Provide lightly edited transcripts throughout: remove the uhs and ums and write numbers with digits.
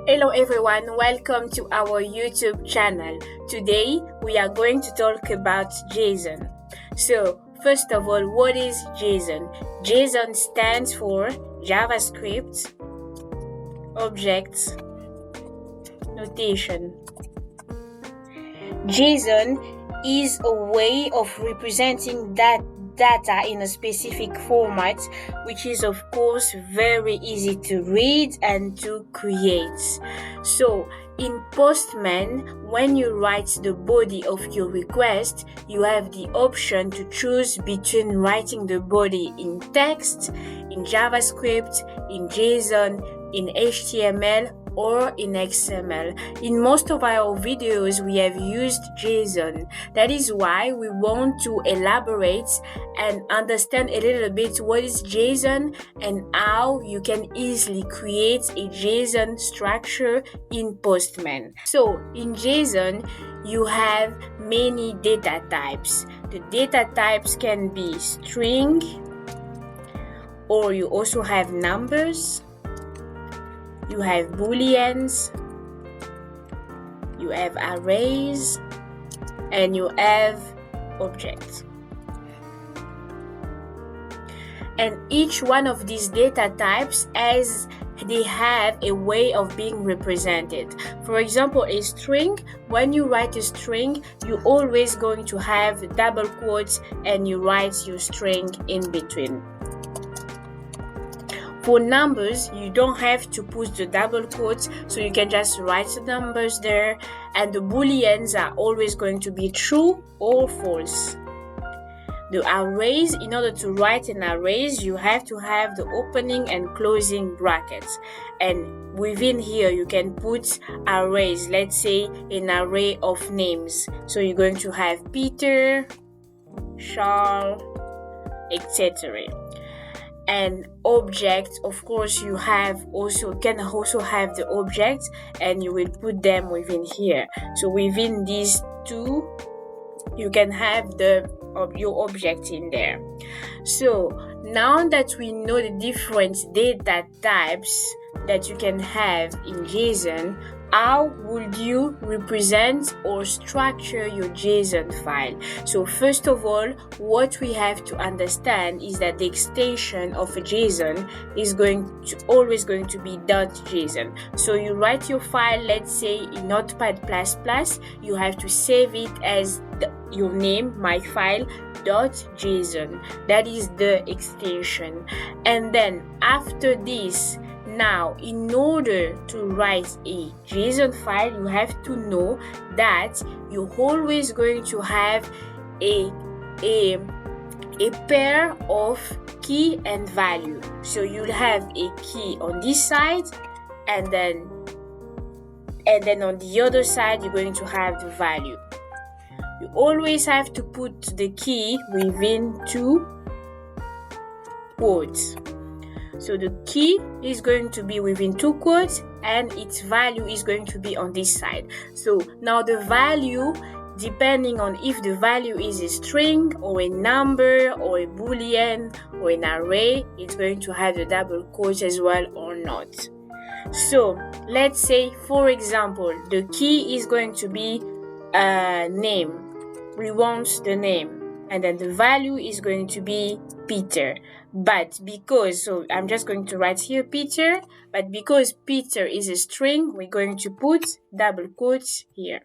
Hello everyone, welcome to our YouTube channel. Today we are going to talk about JSon. So first of all, what is JSon? JSon stands for JavaScript Object Notation. JSon is a way of representing that data in a specific format, which is of course very easy to read and to create. So in Postman, when you write the body of your request, you have the option to choose between writing the body in text, in JavaScript, in JSON, in HTML, or in XML. In most of our videos, we have used JSon. That is why we want to elaborate and understand a little bit what is JSon and how you can easily create a JSon structure in Postman. So in JSon, you have many data types. The data types can be string, or you also have numbers. You have booleans, you have arrays, and you have objects. And each one of these data types they have a way of being represented. For example, a string, when you write a string, you're always going to have double quotes and you write your string in between. For numbers, you don't have to put the double quotes, so you can just write the numbers there, and the booleans are always going to be true or false. The arrays, in order to write an arrays, you have to have the opening and closing brackets, and within here you can put arrays, let's say an array of names. So you're going to have Peter, Charles, etc. And objects, of course, you can also have the objects, and you will put them within here. So within these two, you can have your object in there. So now that we know the different data types that you can have in JSon, how would you represent or structure your JSon file? So first of all, what we have to understand is that the extension of a JSon is always going to be .json. So you write your file, let's say in Notepad++, you have to save it as your name, my file, .json. That is the extension. And then after this, now, in order to write a JSon file, you have to know that you're always going to have a pair of key and value. So you'll have a key on this side, and then on the other side, you're going to have the value. You always have to put the key within two quotes. So the key is going to be within two quotes and its value is going to be on this side. So now the value, depending on if the value is a string or a number or a boolean or an array, it's going to have the double quotes as well or not. So let's say, for example, the key is going to be name. We want the name. And then the value is going to be Peter. But so I'm just going to write here Peter, but because Peter is a string, we're going to put double quotes here.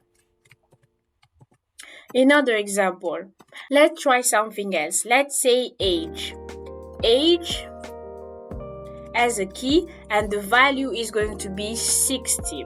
Another example, let's try something else. Let's say age. Age as a key, and the value is going to be 60.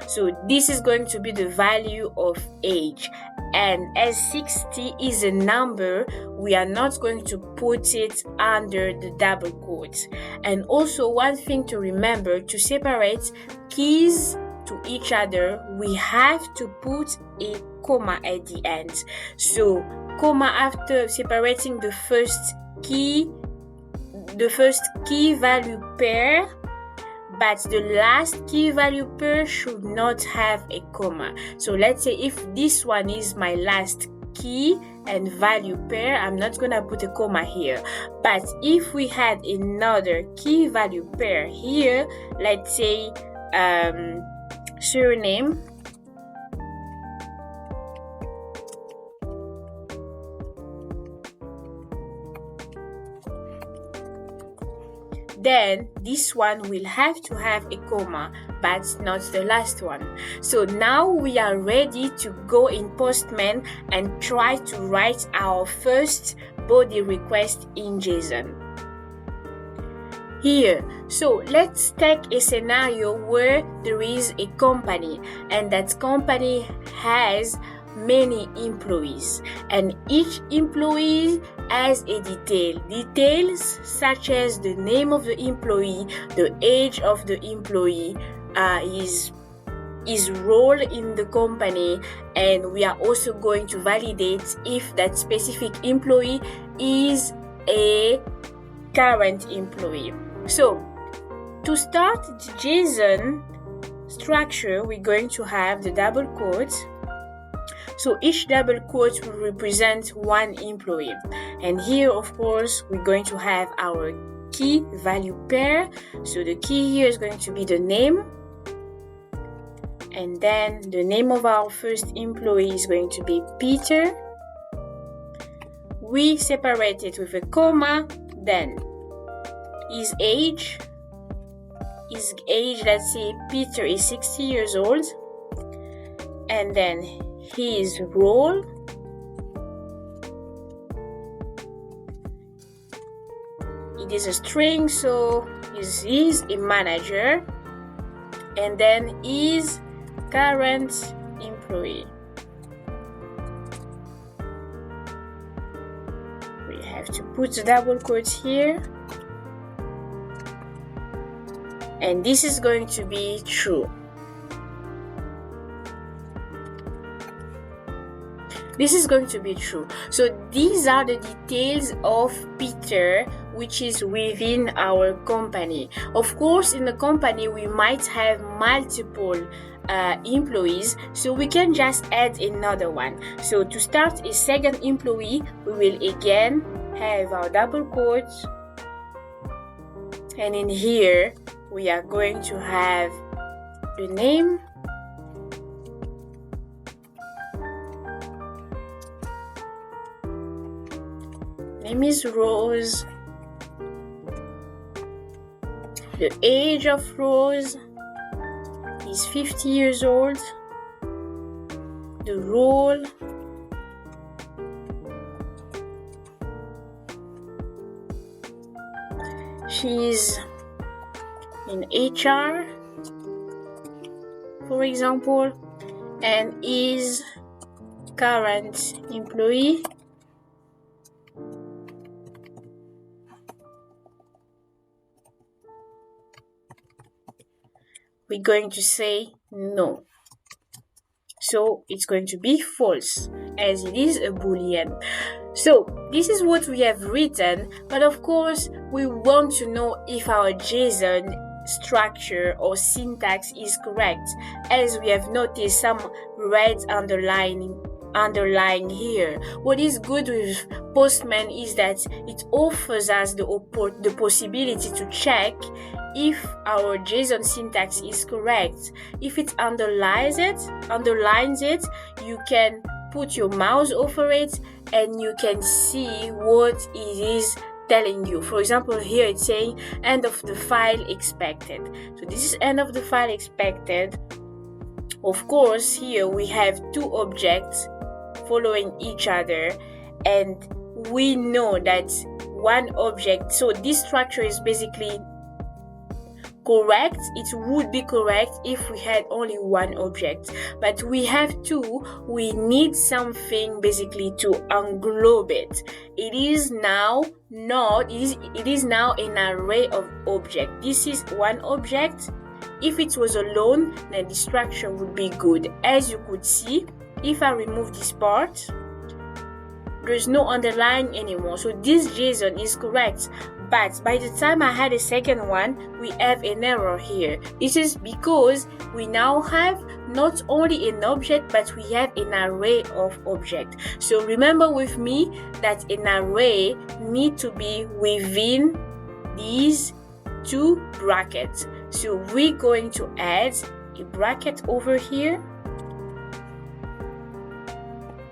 So this is going to be the value of age. And as 60 is a number, we are not going to put it under the double quotes. And also one thing to remember, to separate keys to each other, we have to put a comma at the end. So comma after separating the first key value pair, but the last key value pair should not have a comma. So let's say if this one is my last key and value pair, I'm not gonna put a comma here. But if we had another key value pair here, let's say surname, then this one will have to have a comma, but not the last one. So now we are ready to go in Postman and try to write our first body request in JSon. Here, so let's take a scenario where there is a company and that company has many employees and each employee has a details such as the name of the employee, the age of the employee, his role in the company, and we are also going to validate if that specific employee is a current employee. So to start the JSon structure, we're going to have the double quotes. So each double quote will represent one employee. And here, of course, we're going to have our key value pair. So the key here is going to be the name. And then the name of our first employee is going to be Peter. We separate it with a comma. Then his age, let's say Peter is 60 years old. And then his role, it is a string, so he's a manager, and then his current employee. We have to put the double quotes here, and this is going to be true. This is going to be true. So these are the details of Peter, which is within our company. Of course, in the company, we might have multiple employees, so we can just add another one. So to start a second employee, we will again have our double quotes. And in here, we are going to have the name, name is Rose. The age of Rose is 50 years old. The role, she's in HR, for example, and is current employee. We're going to say no. So it's going to be false, as it is a boolean. So this is what we have written, but of course we want to know if our JSon structure or syntax is correct, as we have noticed some red underlying here. What is good with Postman is that it offers us the possibility to check if our JSon syntax is correct. If it underlines it, you can put your mouse over it and you can see what it is telling you. For example, here it's saying end of the file expected. So this is end of the file expected. Of course, here we have two objects following each other, and we know that one object, so this structure is basically correct. It would be correct if we had only one object, but we have two. We need something basically to englobe it. It is now an array of objects. This is one object. If it was alone, then the structure would be good. As you could see, if I remove this part, there's no underline anymore. So this JSon is correct. But by the time I had a second one, we have an error here. This is because we now have not only an object, but we have an array of objects. So remember with me that an array needs to be within these two brackets. So we're going to add a bracket over here.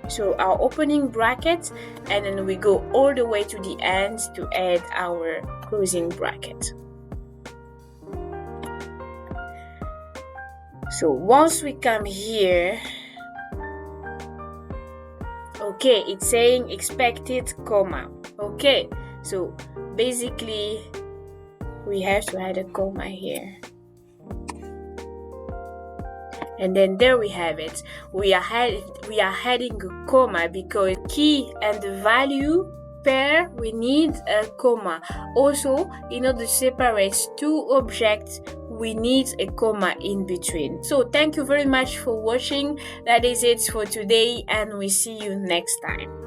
So our opening bracket, and then we go all the way to the end to add our closing bracket. So once we come here, okay, it's saying expected comma. Okay, so basically we have to add a comma here. And then there we have it. We are adding a comma because key and the value pair, we need a comma. Also, in order to separate two objects, we need a comma in between. So thank you very much for watching. That is it for today, and we see you next time.